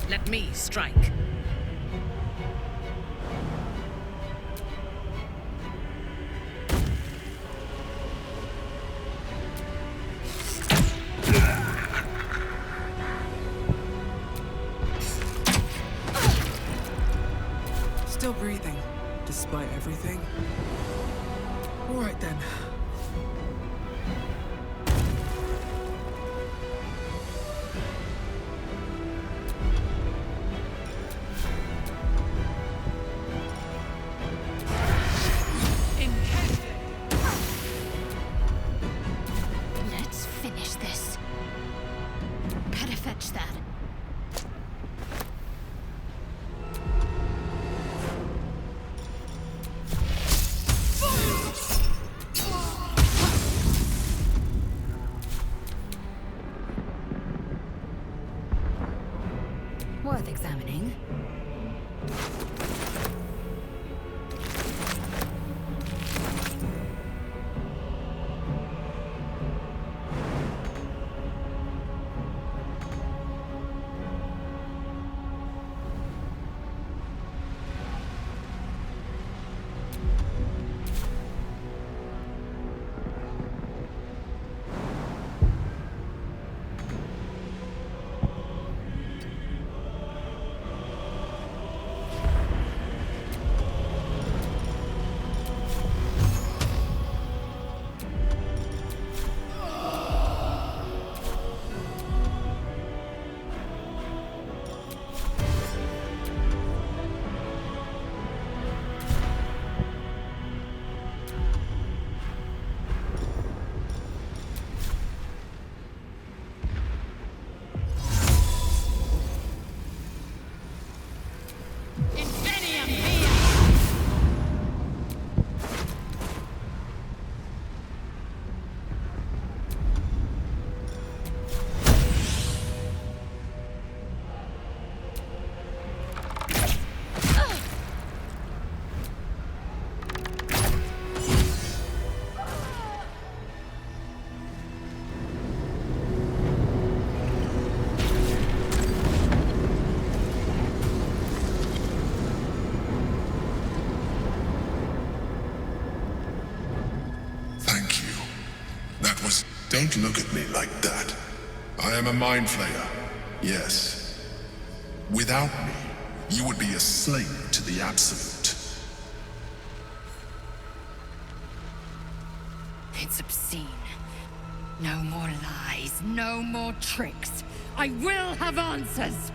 Let me strike. Still breathing, despite everything. All right then. Let's finish this. Better fetch that. Worth examining. Don't look at me like that. I am a mind flayer, yes. Without me, you would be a slave to the Absolute. It's obscene. No more lies, no more tricks. I will have answers!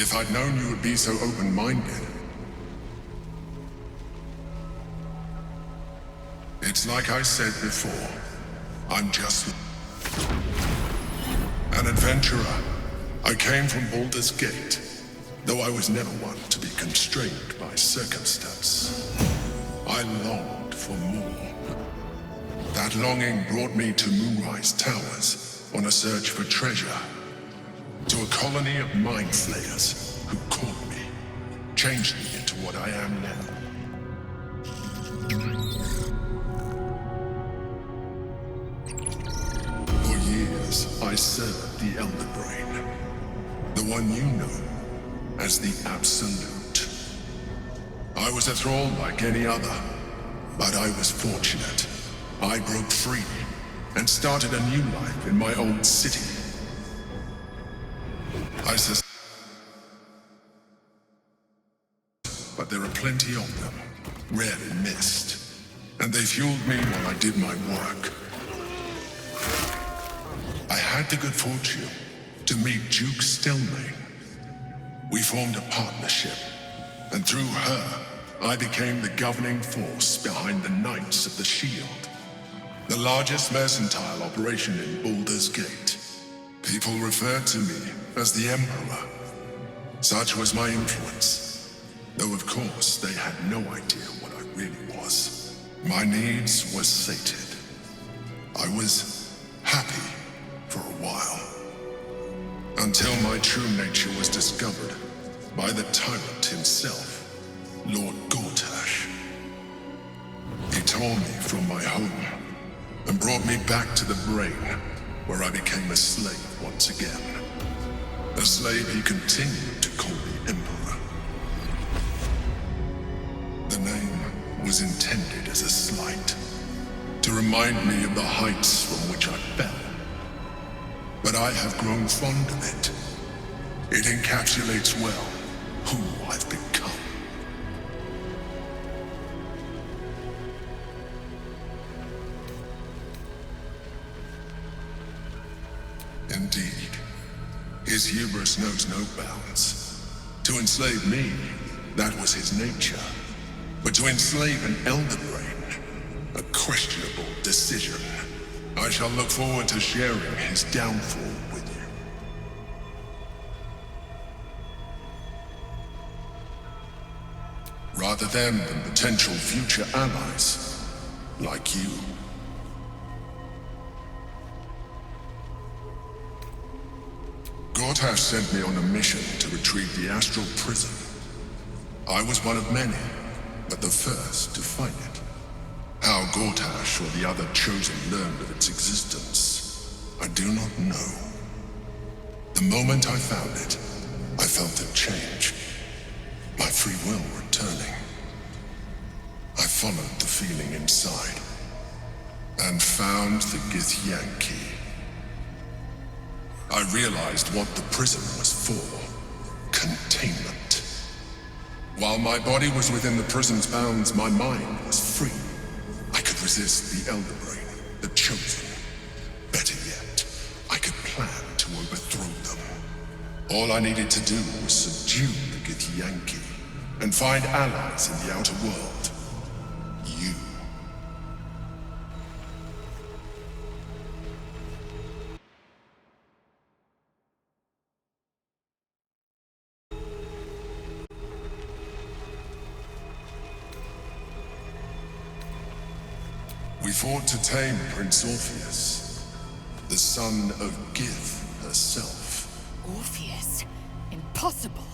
If I'd known you would be so open-minded. It's like I said before, I'm just an adventurer. I came from Baldur's Gate, though I was never one to be constrained by circumstance. I longed for more. That longing brought me to Moonrise Towers on a search for treasure. To a colony of mind flayers who caught me, changed me into what I am now. For years, I served the Elder Brain, the one you know as the Absolute. I was a thrall like any other, but I was fortunate. I broke free and started a new life in my old city. But there are plenty of them, rarely missed, and they fueled me while I did my work. I had the good fortune to meet Duke Stelmane. We formed a partnership, and through her, I became the governing force behind the Knights of the Shield, the largest mercantile operation in Baldur's Gate. People referred to me as the Emperor. Such was my influence, though of course they had no idea what I really was. My needs were sated. I was happy for a while. Until my true nature was discovered by the tyrant himself, Lord Gortash. He tore me from my home and brought me back to the brain, where I became a slave once again. A slave he continued to call the Emperor. The name was intended as a slight, to remind me of the heights from which I fell. But I have grown fond of it. It encapsulates well who I've become. Indeed, his hubris knows no bounds. To enslave me, that was his nature. But to enslave an Elder Brain, a questionable decision. I shall look forward to sharing his downfall with you. Rather than potential future allies, like you. Gortash sent me on a mission to retrieve the astral prison. I was one of many, but the first to find it. How Gortash or the other chosen learned of its existence, I do not know. The moment I found it, I felt a change. My free will returning. I followed the feeling inside, and found the Githyanki. I realized what the prison was for. Containment. While my body was within the prison's bounds, my mind was free. I could resist the Elder Brain, the Chosen. Better yet, I could plan to overthrow them. All I needed to do was subdue the Githyanki and find allies in the outer world. You. We fought to tame Prince Orpheus, the son of Gith herself. Orpheus? Impossible.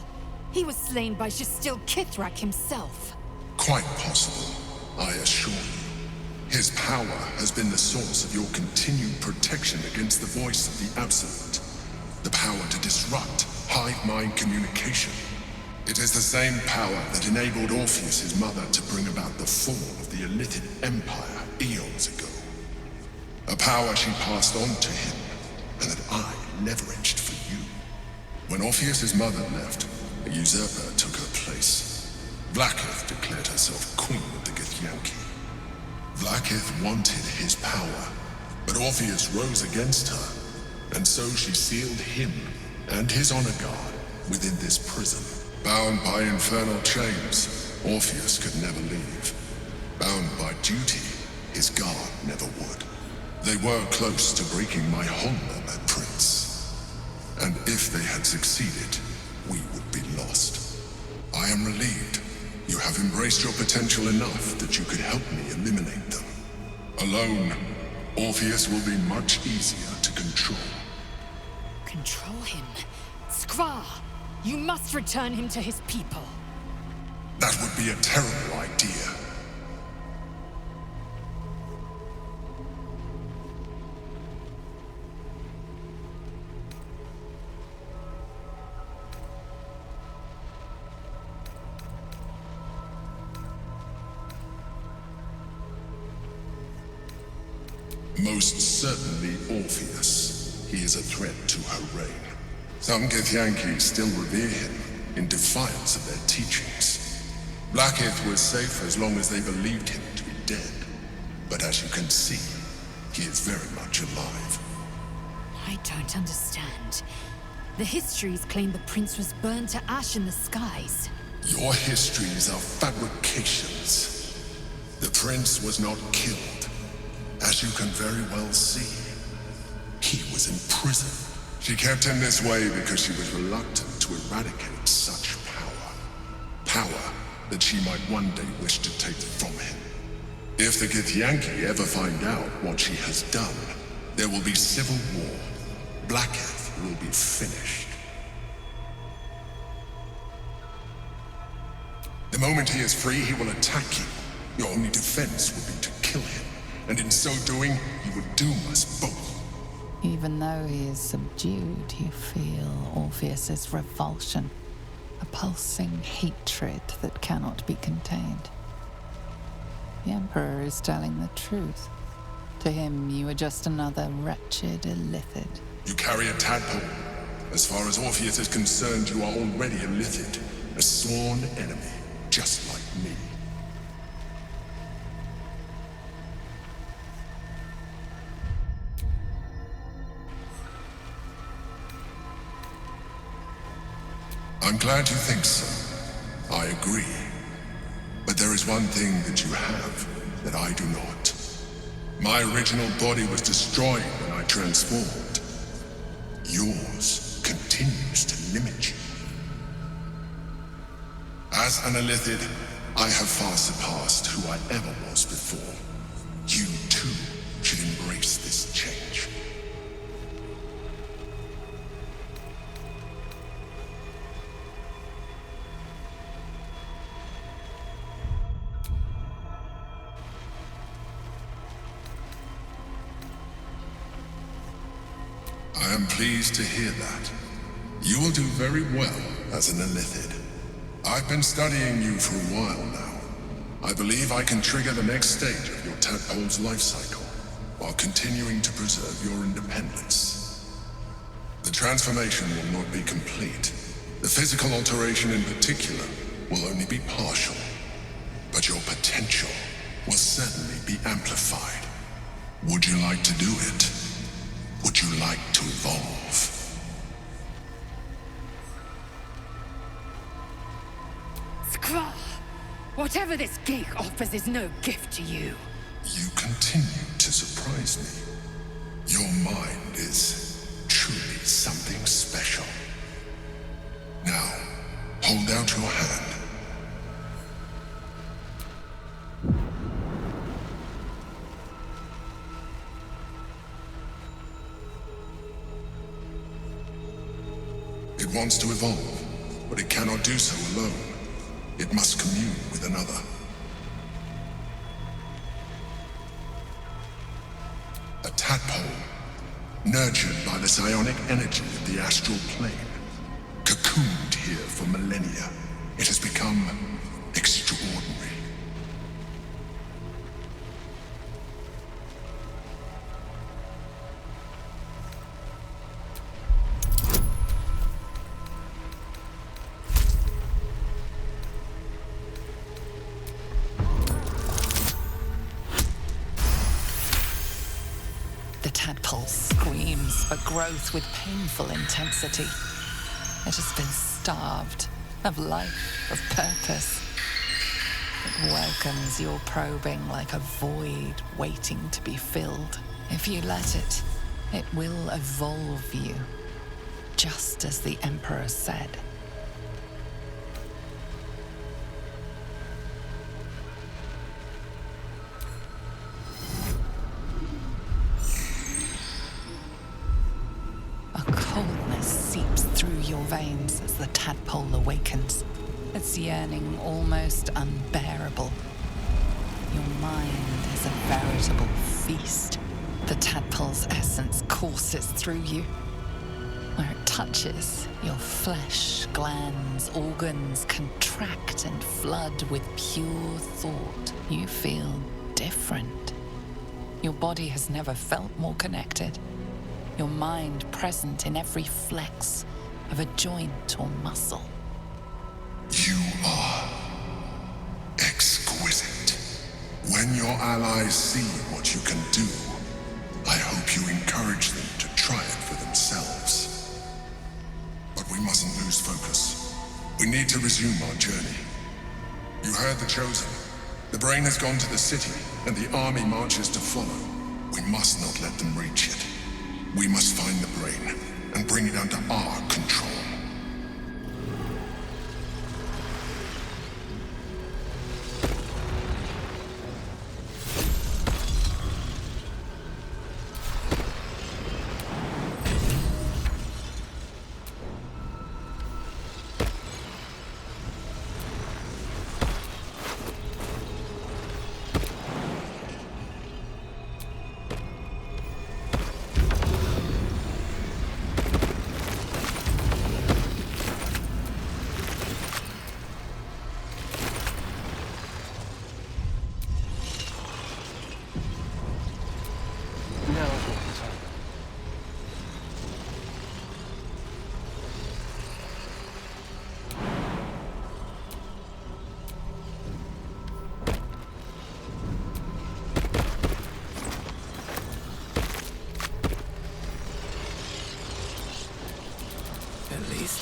He was slain by Justil Kithrak himself. Quite possible, I assure you. His power has been the source of your continued protection against the voice of the Absolute. The power to disrupt hive mind communication. It is the same power that enabled Orpheus's mother to bring about the fall of the Illithid Empire eons ago. A power she passed on to him, and that I leveraged for you. When Orpheus's mother left, a usurper took her place. Vlaakith declared herself queen of the Githyanki. Vlaakith wanted his power, but Orpheus rose against her, and so she sealed him and his honor guard within this prison. Bound by infernal chains, Orpheus could never leave. Bound by duty, his guard never would. They were close to breaking my hold on that prince. And if they had succeeded, we would be lost. I am relieved. You have embraced your potential enough that you could help me eliminate them. Alone, Orpheus will be much easier to control. Control him? Skvar! You must return him to his people. That would be a terrible idea. Most certainly Orpheus. He is a threat to her reign. Some Githyanki still revere him, in defiance of their teachings. Vlaakith was safe as long as they believed him to be dead. But as you can see, he is very much alive. I don't understand. The histories claim the prince was burned to ash in the skies. Your histories are fabrications. The prince was not killed. As you can very well see, he was in prison. She kept him this way because she was reluctant to eradicate such power. Power that she might one day wish to take from him. If the Githyanki ever find out what she has done, There will be civil war. Blackheath will be finished. The moment he is free, he will attack you. Your only defense will be to kill him, and in so doing, he would doom us both. Even though he is subdued, you feel Orpheus's revulsion, a pulsing hatred that cannot be contained. The Emperor is telling the truth. To him, you are just another wretched illithid. You carry a tadpole. As far as Orpheus is concerned, you are already a illithid, a sworn enemy, just like me. I'm glad you think so. I agree. But there is one thing that you have that I do not. My original body was destroyed when I transformed. Yours continues to limit you. As an illithid, I have far surpassed who I ever was before. You too should embrace this change. I am pleased to hear that. You will do very well as an illithid. I've been studying you for a while now. I believe I can trigger the next stage of your tadpole's life cycle, while continuing to preserve your independence. The transformation will not be complete. The physical alteration in particular will only be partial. But your potential will certainly be amplified. Would you like to do it? Would you like to evolve? Skrull! Whatever this gig offers is no gift to you. You continue to surprise me. Your mind is truly something special. Now, hold out your hand. It wants to evolve, but it cannot do so alone. It must commune with another. A tadpole, nurtured by the psionic energy of the astral plane, cocooned here for millennia. It has become extraordinary. The tadpole screams for growth with painful intensity. It has been starved of life, of purpose. It welcomes your probing like a void waiting to be filled. If you let it, it will evolve you, just as the Emperor said. Veins as the tadpole awakens, its yearning almost unbearable. Your mind is a veritable feast. The tadpole's essence courses through you. Where it touches, your flesh, glands, organs contract and flood with pure thought. You feel different. Your body has never felt more connected. Your mind present in every flex of a joint or muscle. You are exquisite. When your allies see what you can do, I hope you encourage them to try it for themselves. But we mustn't lose focus. We need to resume our journey. You heard the Chosen. The brain has gone to the city, and the army marches to follow. We must not let them reach it. We must find the brain and bring it under our control.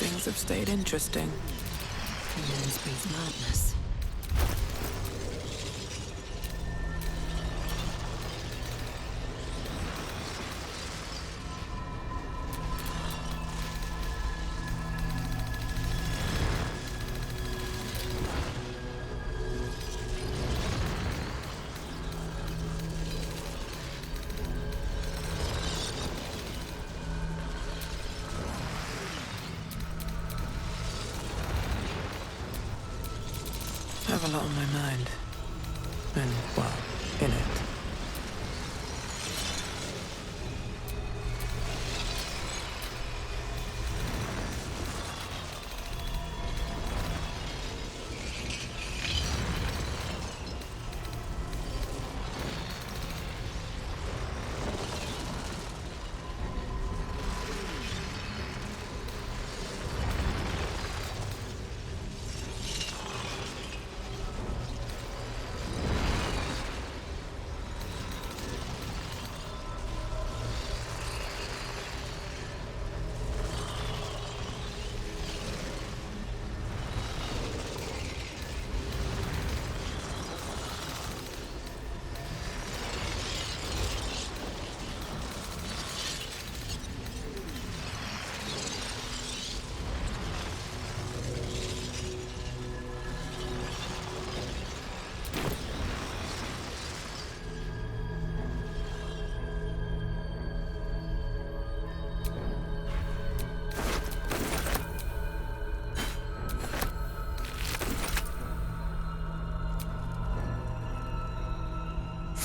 Things have stayed interesting. Always breeds madness. I have a lot on my mind. And, well, in it.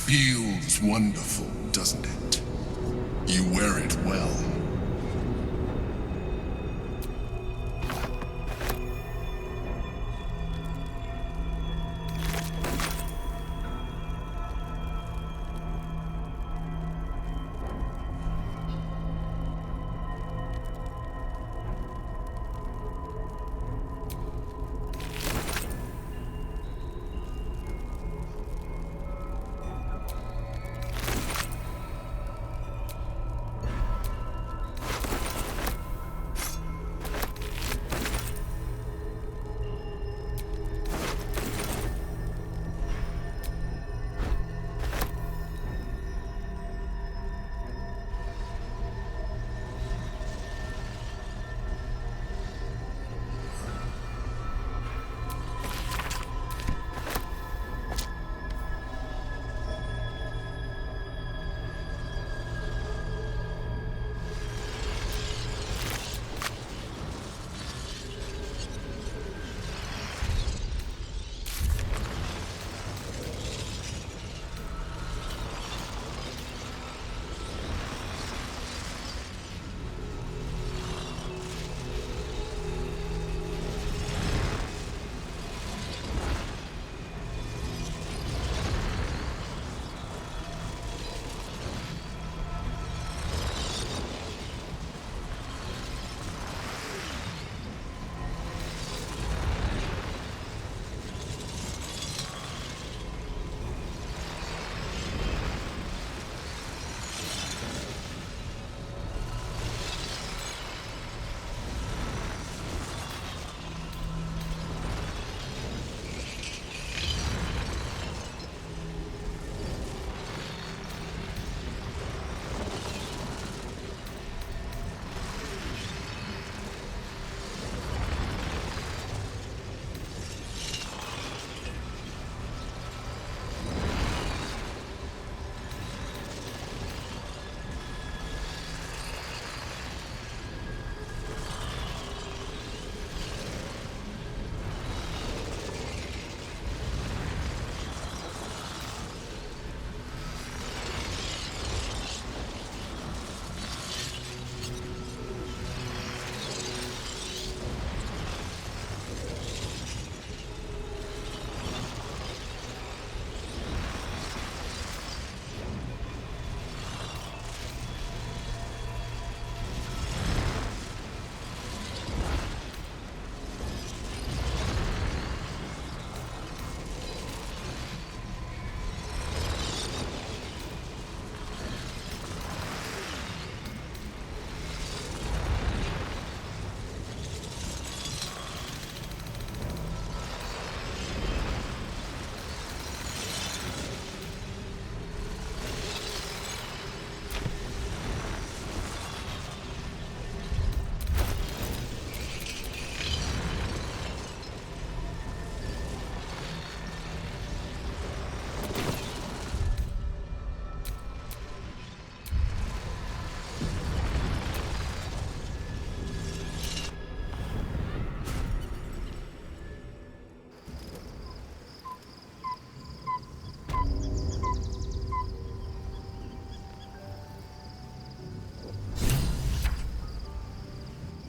Feels wonderful, doesn't it? You wear it well.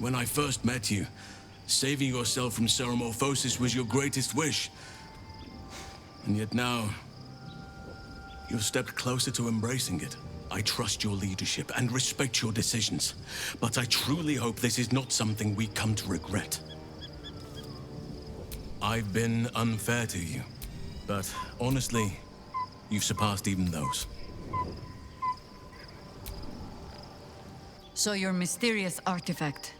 when I first met you, saving yourself from ceremorphosis was your greatest wish. And yet now, you've stepped closer to embracing it. I trust your leadership and respect your decisions, but I truly hope this is not something we come to regret. I've been unfair to you, but honestly, you've surpassed even those. So your mysterious artifact,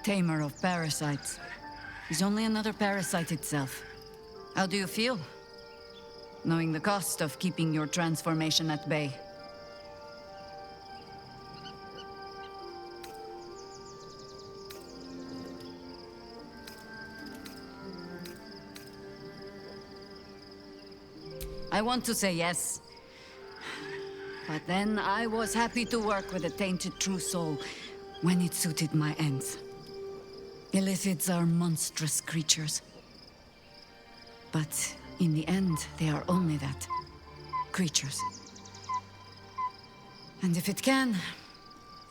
Tamer of Parasites, is only another parasite itself. How do you feel? Knowing the cost of keeping your transformation at bay. I want to say yes. But then I was happy to work with a tainted true soul when it suited my ends. Illithids are monstrous creatures. But in the end, they are only that. Creatures. And if it can,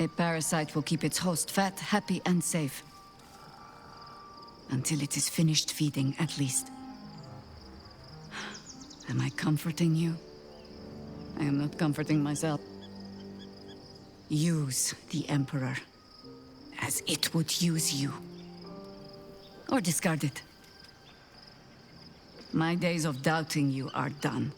a parasite will keep its host fat, happy, and safe. Until it is finished feeding, at least. Am I comforting you? I am not comforting myself. Use the Emperor as it would use you. Or discard it. My days of doubting you are done.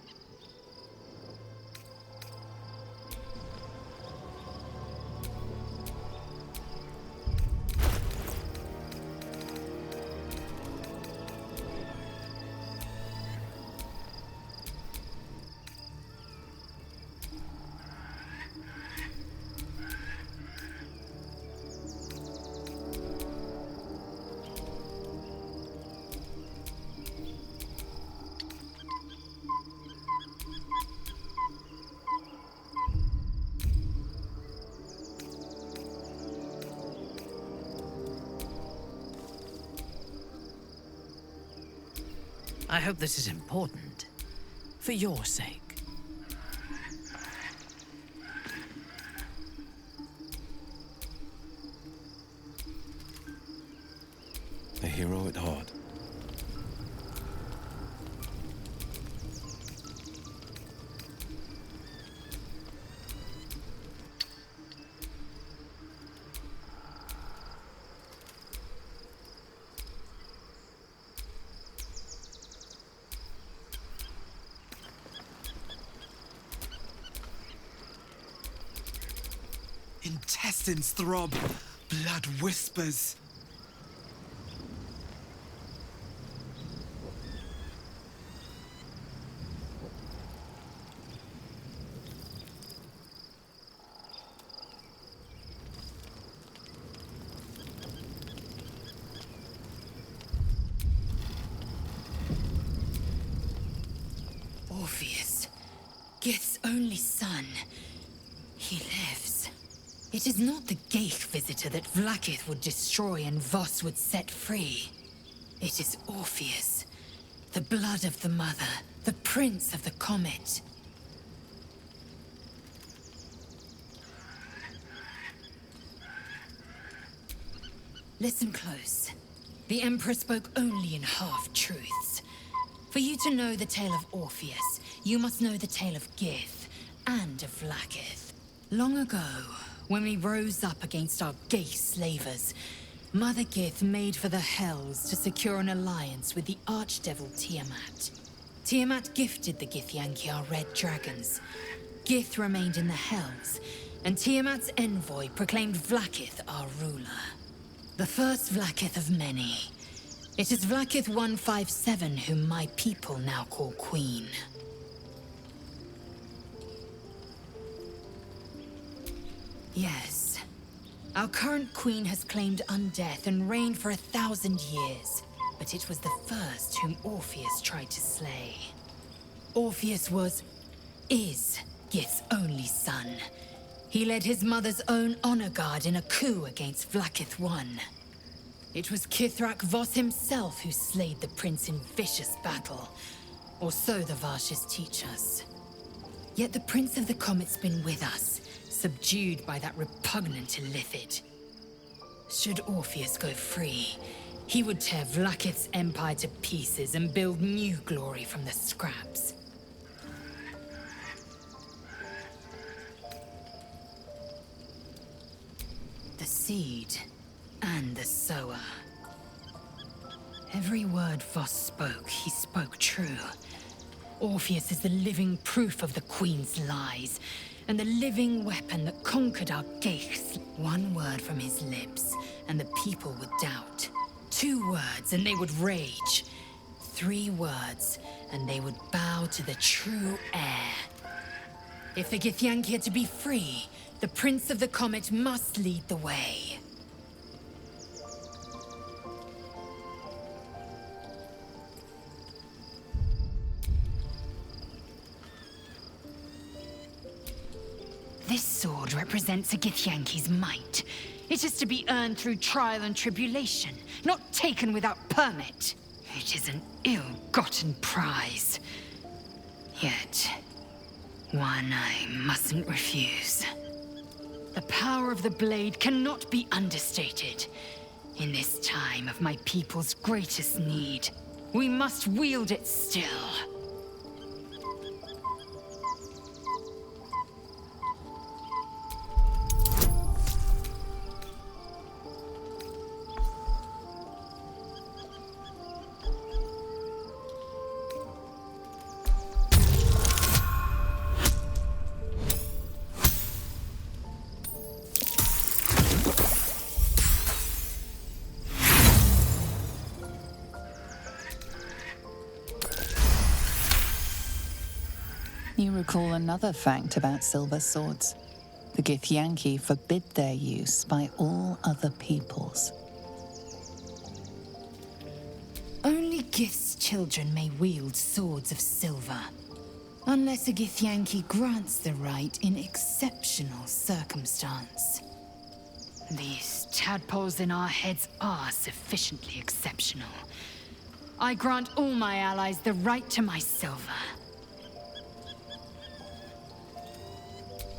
I hope this is important. For your sake. A hero at heart. Intestines throb, blood whispers. Orpheus, Gith's only son. He lives. It is not the Geich visitor that Vlaakith would destroy and Voss would set free. It is Orpheus, the blood of the mother, the prince of the comet. Listen close. The Emperor spoke only in half-truths. For you to know the tale of Orpheus, you must know the tale of Gith and of Vlaakith. Long ago, when we rose up against our Geich slavers, Mother Gith made for the Hells to secure an alliance with the archdevil Tiamat. Tiamat gifted the Githyanki our red dragons. Gith remained in the Hells, and Tiamat's envoy proclaimed Vlaakith our ruler. The first Vlaakith of many. It is Vlaakith 157 whom my people now call Queen. Yes. Our current queen has claimed undeath and reigned for 1,000 years. But it was the first whom Orpheus tried to slay. Orpheus is Gith's only son. He led his mother's own honor guard in a coup against Vlaakith I. It was Kithrak Voss himself who slayed the prince in vicious battle. Or so the Varshas teach us. Yet the Prince of the Comet's been with us, subdued by that repugnant illithid. Should Orpheus go free, he would tear Vlaakith's empire to pieces and build new glory from the scraps. The seed and the sower. Every word Voss spoke, he spoke true. Orpheus is the living proof of the Queen's lies, and the living weapon that conquered our Geichs. One word from his lips, and the people would doubt. 2 words, and they would rage. 3 words, and they would bow to the true heir. If the Githyanki are to be free, the Prince of the Comet must lead the way. This sword represents a Githyanki's might. It is to be earned through trial and tribulation, not taken without permit. It is an ill-gotten prize. Yet, one I mustn't refuse. The power of the blade cannot be understated. In this time of my people's greatest need, we must wield it still. You recall another fact about silver swords. The Githyanki forbid their use by all other peoples. Only Gith's children may wield swords of silver, unless a Githyanki grants the right in exceptional circumstance. These tadpoles in our heads are sufficiently exceptional. I grant all my allies the right to my silver.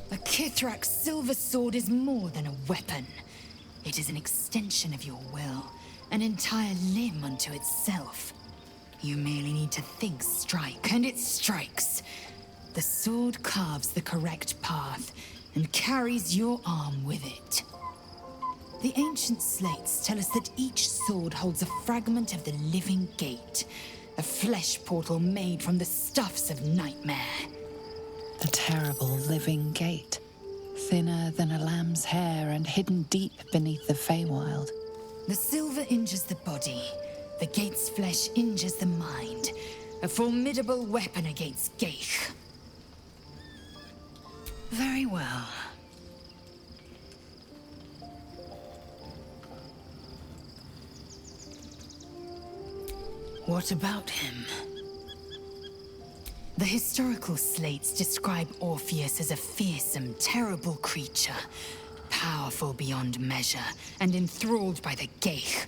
A Kithrak's silver sword is more than a weapon. It is an extension of your will, an entire limb unto itself. You merely need to think strike, and it strikes. The sword carves the correct path, and carries your arm with it. The ancient slates tell us that each sword holds a fragment of the living gate, a flesh portal made from the stuffs of nightmare. The terrible living gate, thinner than a lamb's hair and hidden deep beneath the Feywild. The silver injures the body, the gate's flesh injures the mind. A formidable weapon against Geich. Very well. What about him? The historical slates describe Orpheus as a fearsome, terrible creature, powerful beyond measure, and enthralled by the Geich.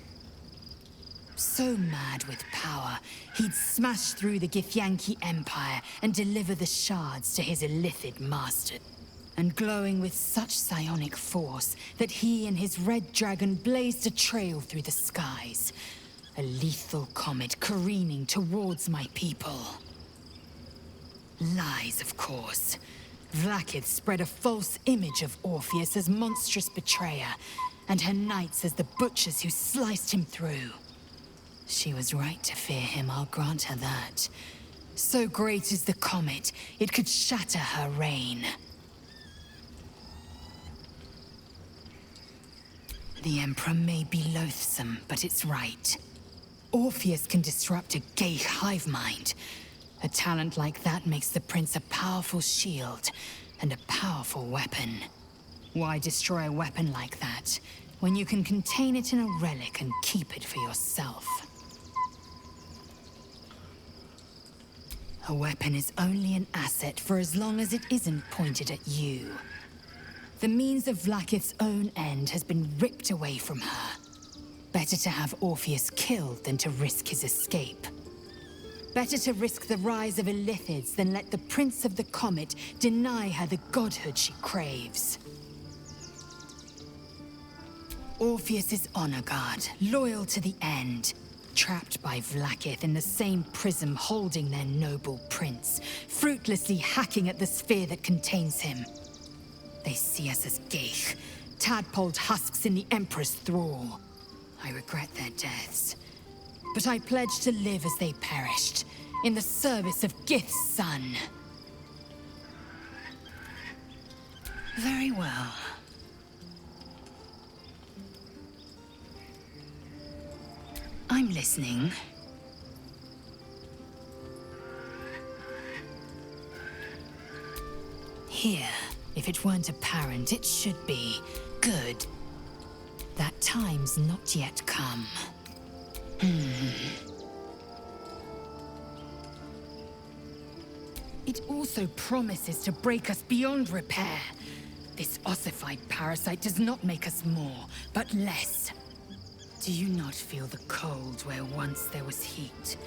So mad with power, he'd smash through the Githyanki Empire and deliver the shards to his illithid master. And glowing with such psionic force that he and his red dragon blazed a trail through the skies. A lethal comet careening towards my people. Lies, of course. Vlaakith spread a false image of Orpheus as monstrous betrayer, and her knights as the butchers who sliced him through. She was right to fear him, I'll grant her that. So great is the comet, it could shatter her reign. The Emperor may be loathsome, but it's right. Orpheus can disrupt a Geich hive mind. A talent like that makes the Prince a powerful shield and a powerful weapon. Why destroy a weapon like that, when you can contain it in a relic and keep it for yourself? A weapon is only an asset for as long as it isn't pointed at you. The means of Vlaakith's own end has been ripped away from her. Better to have Orpheus killed than to risk his escape. Better to risk the rise of illithids than let the Prince of the Comet deny her the godhood she craves. Orpheus's honor guard, loyal to the end. Trapped by Vlaakith in the same prism holding their noble prince, fruitlessly hacking at the sphere that contains him. They see us as Geich, tadpoled husks in the Emperor's thrall. I regret their deaths, but I pledge to live as they perished, in the service of Gith's son. Very well. I'm listening. Here, if it weren't apparent, it should be good. That time's not yet come. It also promises to break us beyond repair. This ossified parasite does not make us more, but less. Do you not feel the cold where once there was heat?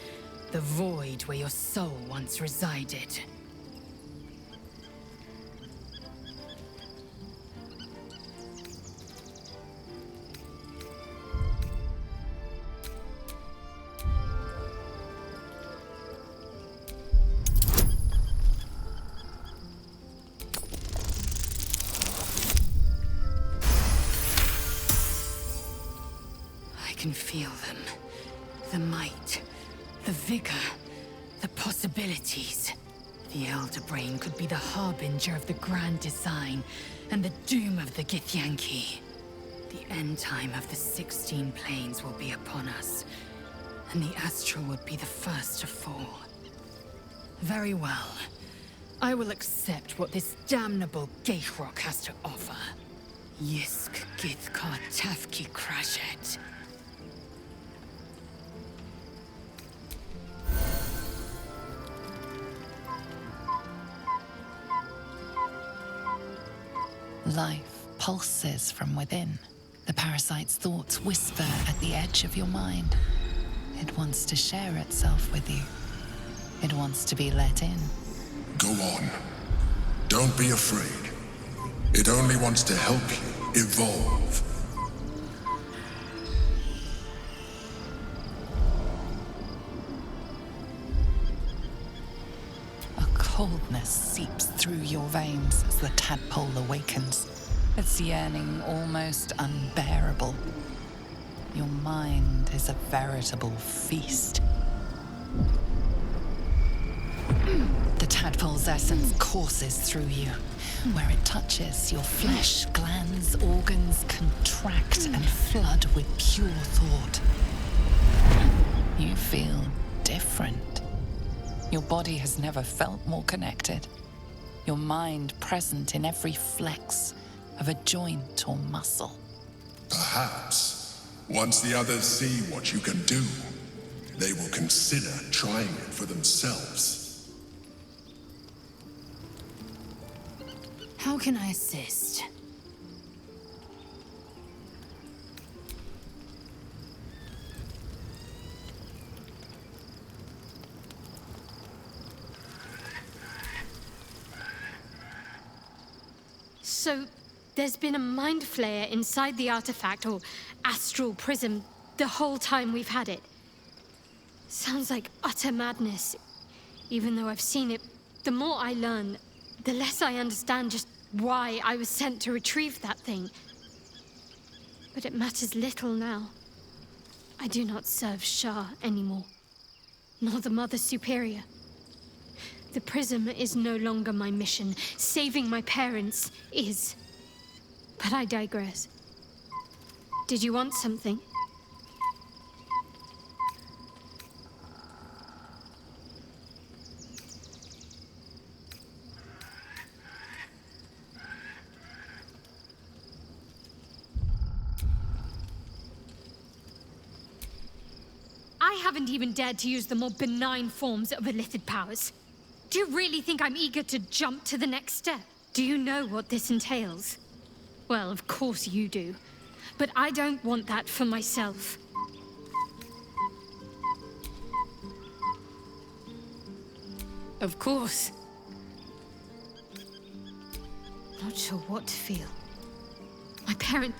The void where your soul once resided? I can feel them. The might, the vigor, the possibilities. The Elder Brain could be the harbinger of the grand design and the doom of the Githyanki. The end time of the 16 planes will be upon us, and the Astral would be the first to fall. Very well. I will accept what this damnable Geichrok has to offer. Yisk Githkar Tafki Krashet. Life pulses from within. The parasite's thoughts whisper at the edge of your mind. It wants to share itself with you. It wants to be let in. Go on. Don't be afraid. It only wants to help you evolve. A coldness seeps through your veins as the tadpole awakens, its yearning almost unbearable. Your mind is a veritable feast. The tadpole's essence courses through you. Where it touches, your flesh, glands, organs contract and flood with pure thought. You feel different. Your body has never felt more connected. Your mind present in every flex of a joint or muscle. Perhaps, once the others see what you can do, they will consider trying it for themselves. How can I assist? So, there's been a mind flayer inside the artifact, or astral prism, the whole time we've had it. Sounds like utter madness. Even though I've seen it, the more I learn, the less I understand just why I was sent to retrieve that thing. But it matters little now. I do not serve Shah anymore, nor the Mother Superior. The prism is no longer my mission. Saving my parents is. But I digress. Did you want something? I haven't even dared to use the more benign forms of illithid powers. Do you really think I'm eager to jump to the next step? Do you know what this entails? Well, of course you do. But I don't want that for myself. Of course. Not sure what to feel. My parent...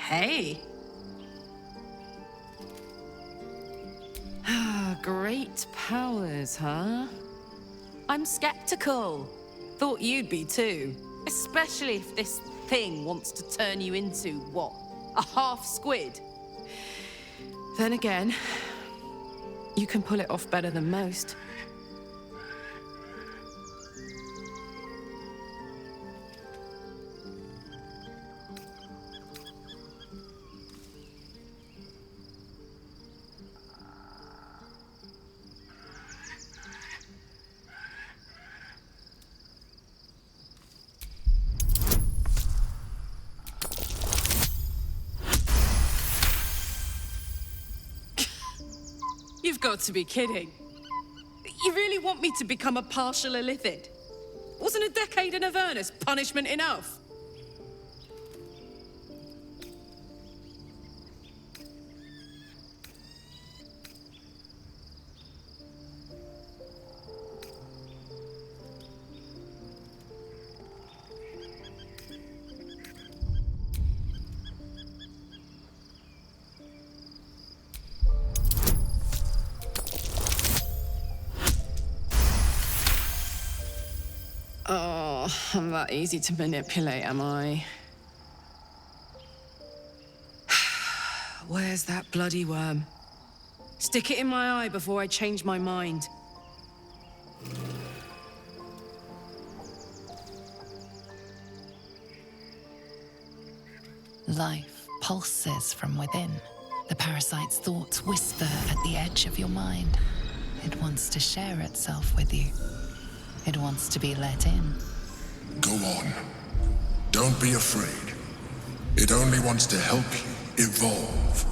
Hey. Great powers, huh? I'm skeptical. Thought you'd be too. Especially if this thing wants to turn you into, what, a half squid? Then again, you can pull it off better than most. You've got to be kidding. You really want me to become a partial illithid? Wasn't a decade in Avernus punishment enough? Oh, I'm that easy to manipulate, am I? Where's that bloody worm? Stick it in my eye before I change my mind. Life pulses from within. The parasite's thoughts whisper at the edge of your mind. It wants to share itself with you. It wants to be let in. Go on. Don't be afraid. It only wants to help you evolve.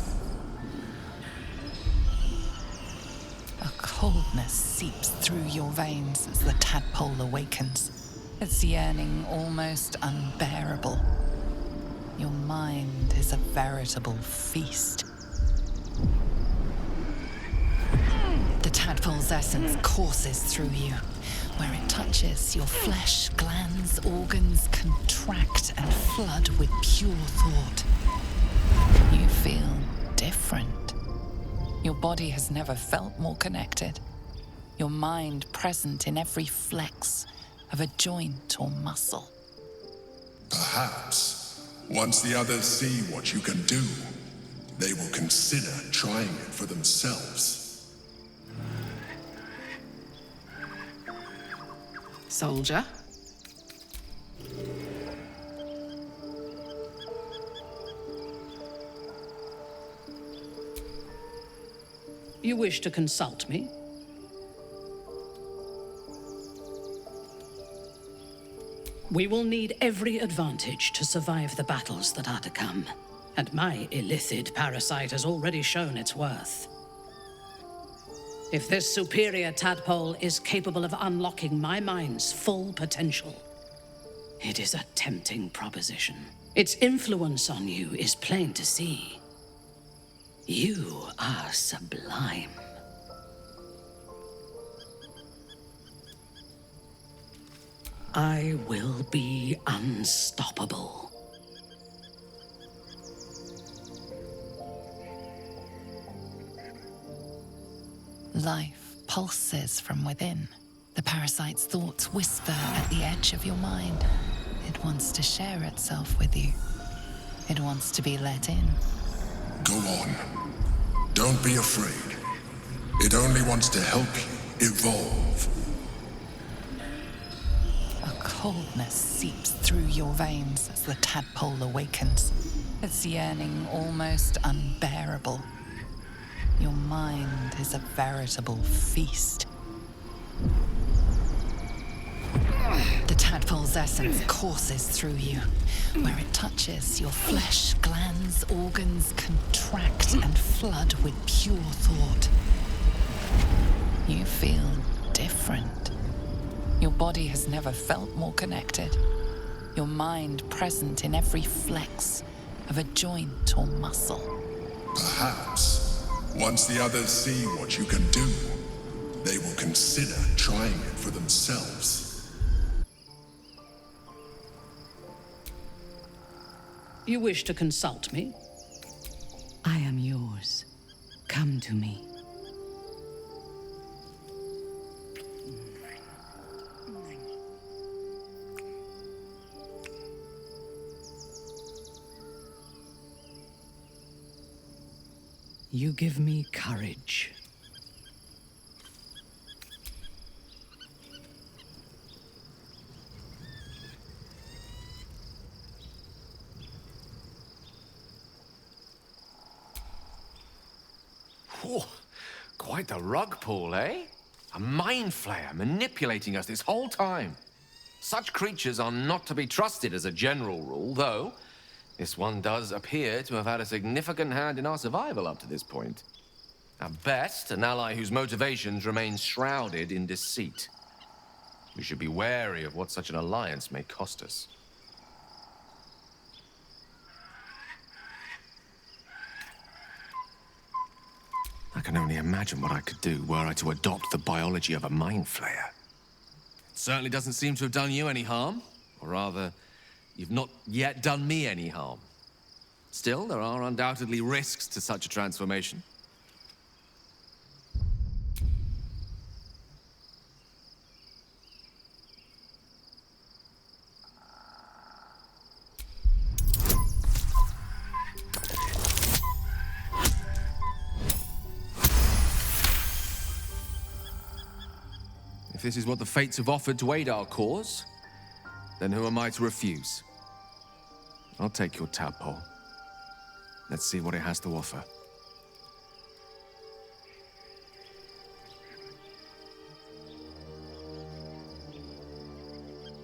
A coldness seeps through your veins as the tadpole awakens. Its yearning almost unbearable. Your mind is a veritable feast. The tadpole's essence courses through you. Where it touches, your flesh, glands, organs contract and flood with pure thought. You feel different. Your body has never felt more connected. Your mind present in every flex of a joint or muscle. Perhaps, once the others see what you can do, they will consider trying it for themselves. Soldier? You wish to consult me? We will need every advantage to survive the battles that are to come, and my illithid parasite has already shown its worth. If this superior tadpole is capable of unlocking my mind's full potential, it is a tempting proposition. Its influence on you is plain to see. You are sublime. I will be unstoppable. Life pulses from within. The parasite's thoughts whisper at the edge of your mind. It wants to share itself with you. It wants to be let in. Go on. Don't be afraid. It only wants to help you evolve. A coldness seeps through your veins as the tadpole awakens. Its yearning almost unbearable. Your mind is a veritable feast. The tadpole's essence courses through you. Where it touches, your flesh, glands, organs contract and flood with pure thought. You feel different. Your body has never felt more connected. Your mind present in every flex of a joint or muscle. Perhaps, once the others see what you can do, they will consider trying it for themselves. You wish to consult me? I am yours. Come to me. You give me courage. Whew. Quite the rug pull, eh? A mind flayer manipulating us this whole time. Such creatures are not to be trusted as a general rule, though this one does appear to have had a significant hand in our survival up to this point. At best, an ally whose motivations remain shrouded in deceit. We should be wary of what such an alliance may cost us. I can only imagine what I could do were I to adopt the biology of a mind flayer. It certainly doesn't seem to have done you any harm. Or rather, you've not yet done me any harm. Still, there are undoubtedly risks to such a transformation. If this is what the fates have offered to aid our cause, then who am I to refuse? I'll take your tadpole. Let's see what it has to offer.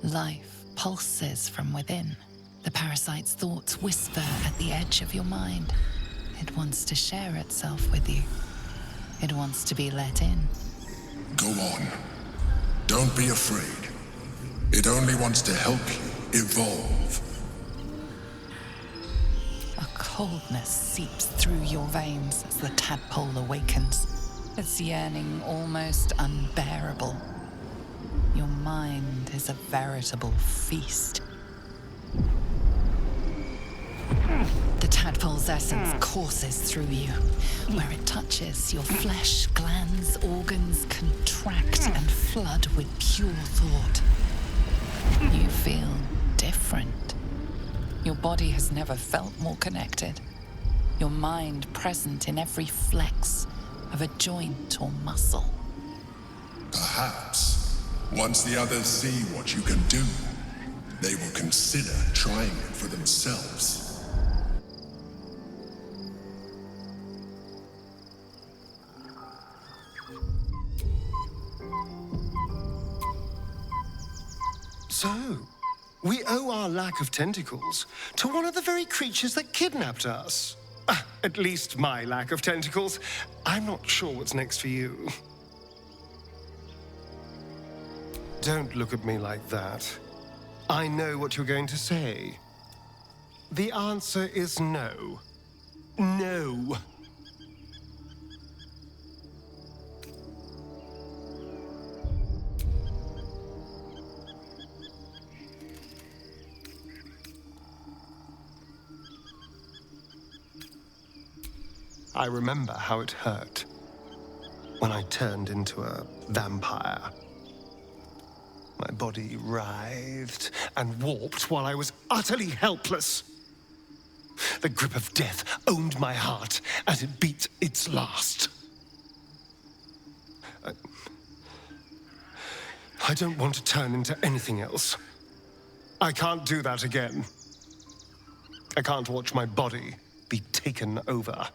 Life pulses from within. The parasite's thoughts whisper at the edge of your mind. It wants to share itself with you. It wants to be let in. Go on. Don't be afraid. It only wants to help you evolve. A coldness seeps through your veins as the tadpole awakens. Its yearning almost unbearable. Your mind is a veritable feast. The tadpole's essence courses through you. Where it touches, your flesh, glands, organs contract and flood with pure thought. You feel different. Your body has never felt more connected. Your mind present in every flex of a joint or muscle. Perhaps, once the others see what you can do, they will consider trying it for themselves. So, we owe our lack of tentacles to one of the very creatures that kidnapped us. At least my lack of tentacles. I'm not sure what's next for you. Don't look at me like that. I know what you're going to say. The answer is no. No. I remember how it hurt when I turned into a vampire. My body writhed and warped while I was utterly helpless. The grip of death owned my heart as it beat its last. I don't want to turn into anything else. I can't do that again. I can't watch my body be taken over.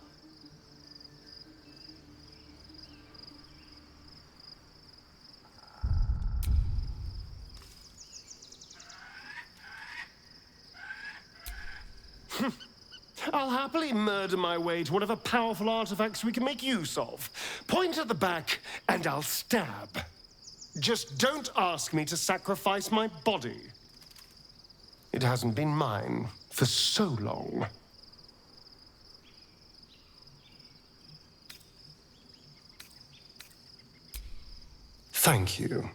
I'll happily murder my way to whatever powerful artifacts we can make use of. Point at the back, and I'll stab. Just don't ask me to sacrifice my body. It hasn't been mine for so long. Thank you.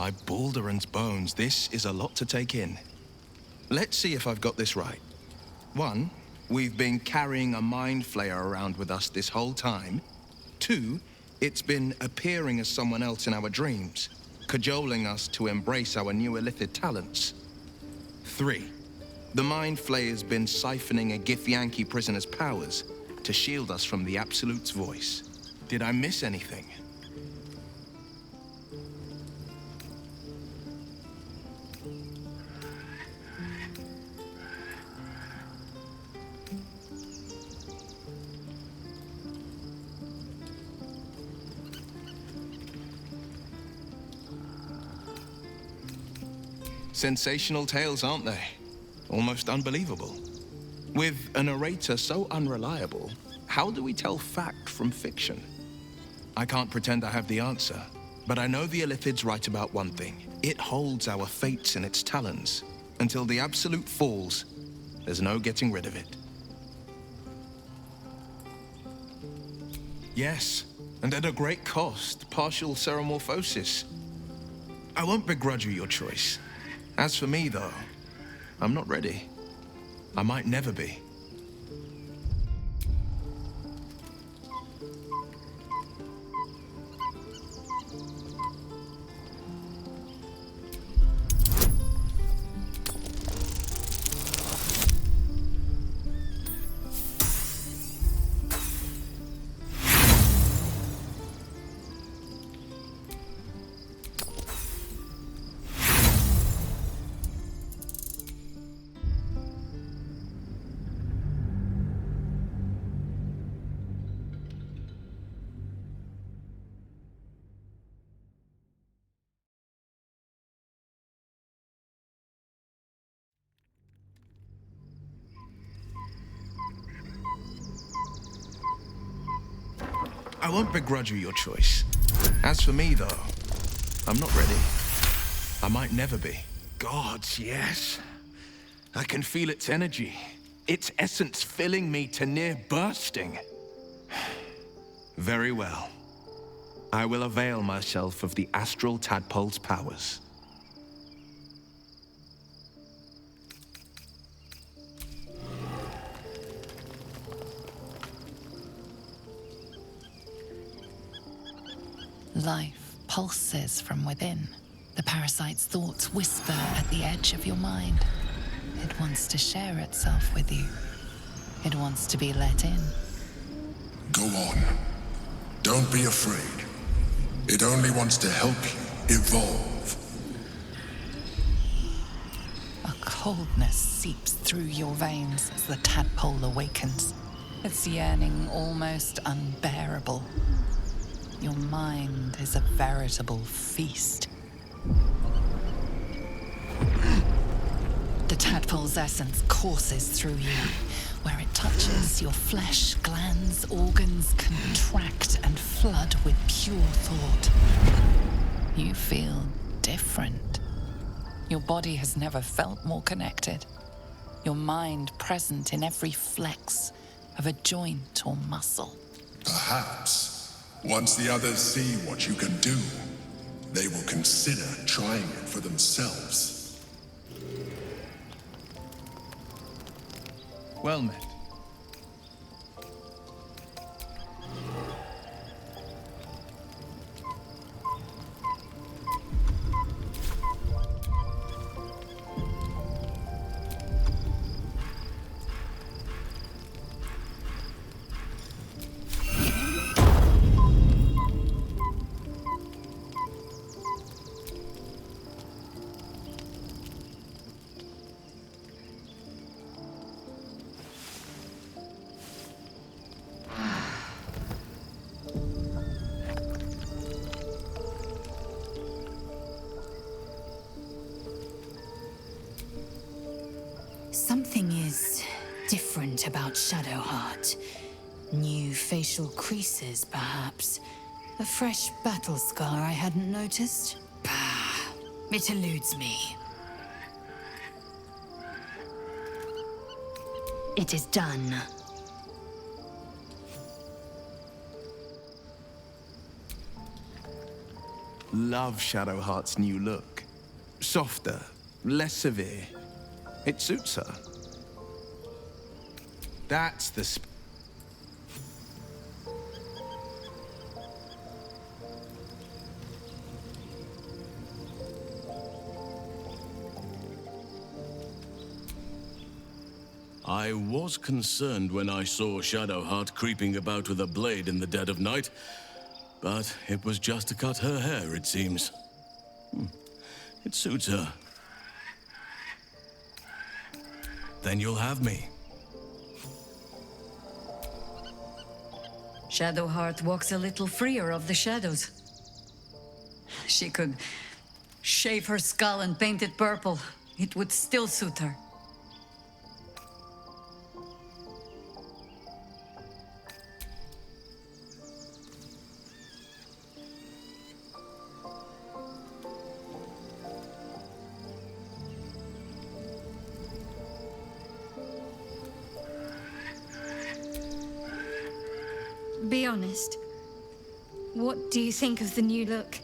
By Balduran's bones, this is a lot to take in. Let's see if I've got this right. 1, we've been carrying a mind flayer around with us this whole time. 2, it's been appearing as someone else in our dreams, cajoling us to embrace our new illithid talents. 3, the mind flayer's been siphoning a Githyanki prisoner's powers to shield us from the Absolute's voice. Did I miss anything? Sensational tales, aren't they? Almost unbelievable. With a narrator so unreliable, how do we tell fact from fiction? I can't pretend I have the answer, but I know the Illithid's right about one thing. It holds our fates in its talons. Until the Absolute falls, there's no getting rid of it. Yes, and at a great cost, partial ceremorphosis. I won't begrudge you your choice. As for me, though, I'm not ready. I might never be. I won't begrudge you your choice. As for me, though, I'm not ready. I might never be. Gods, yes. I can feel its energy, its essence filling me to near bursting. Very well. I will avail myself of the astral tadpole's powers. Life pulses from within. The parasite's thoughts whisper at the edge of your mind. It wants to share itself with you. It wants to be let in. Go on. Don't be afraid. It only wants to help you evolve. A coldness seeps through your veins as the tadpole awakens. Its yearning almost unbearable. Your mind is a veritable feast. The tadpole's essence courses through you. Where it touches, your flesh, glands, organs contract and flood with pure thought. You feel different. Your body has never felt more connected. Your mind present in every flex of a joint or muscle. Perhaps, once the others see what you can do, they will consider trying it for themselves. Well met. Something is different about Shadowheart. New facial creases, perhaps. A fresh battle scar I hadn't noticed. Bah, it eludes me. It is done. love Shadowheart's new look. Softer, less severe. It suits her. That's the I was concerned when I saw Shadowheart creeping about with a blade in the dead of night, but it was just to cut her hair, it seems. It suits her. Then you'll have me. Shadowheart walks a little freer of the shadows. She could shave her skull and paint it purple. It would still suit her. Be honest. What do you think of the new look?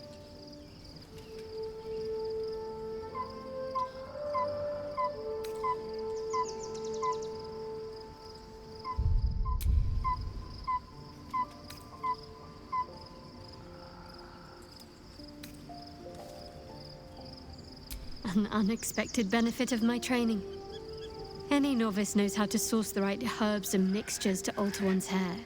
An unexpected benefit of my training. Any novice knows how to source the right herbs and mixtures to alter one's hair.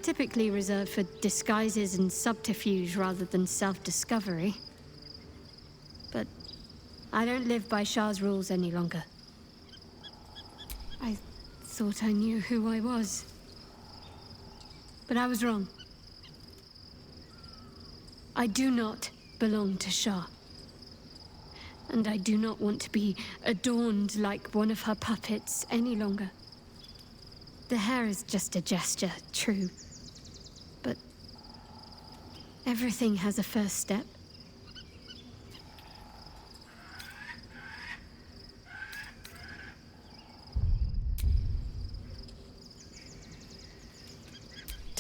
Typically reserved for disguises and subterfuge rather than self-discovery. But I don't live by Shah's rules any longer. I thought I knew who I was. But I was wrong. I do not belong to Shah. And I do not want to be adorned like one of her puppets any longer. The hair is just a gesture, true. But everything has a first step.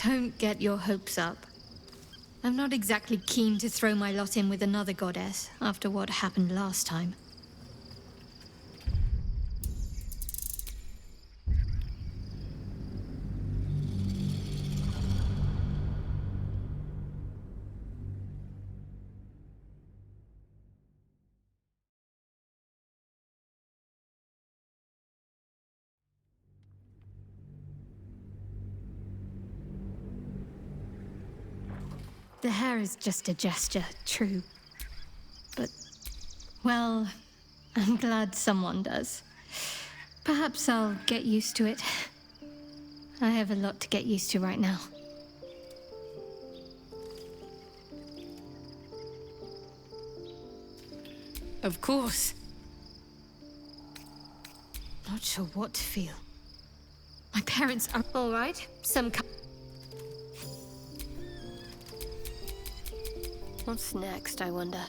Don't get your hopes up. I'm not exactly keen to throw my lot in with another goddess after what happened last time. The hair is just a gesture, true. But, well, I'm glad someone does. Perhaps I'll get used to it. I have a lot to get used to right now. Of course. Not sure what to feel. My parents are all right. What's next, I wonder?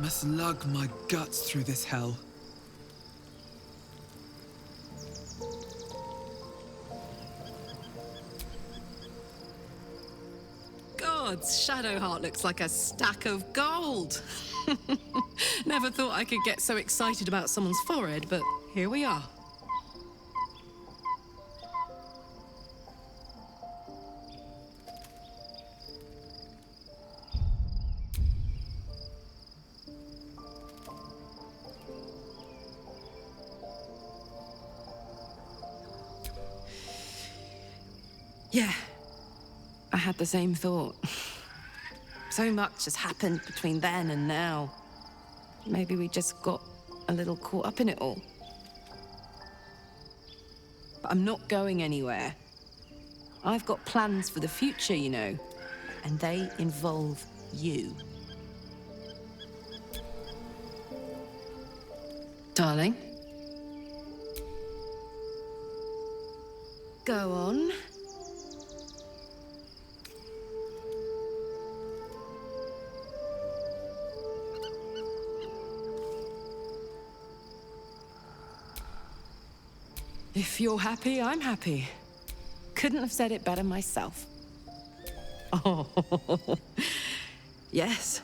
Must lug my guts through this hell. Gods, Shadowheart looks like a stack of gold. Never thought I could get so excited about someone's forehead, but here we are. Yeah, I had the same thought. So much has happened between then and now. Maybe we just got a little caught up in it all. But I'm not going anywhere. I've got plans for the future, you know, and they involve you. Darling? Go on. If you're happy, I'm happy. Couldn't have said it better myself. Oh, yes.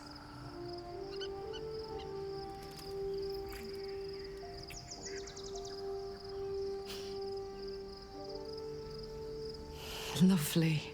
Lovely.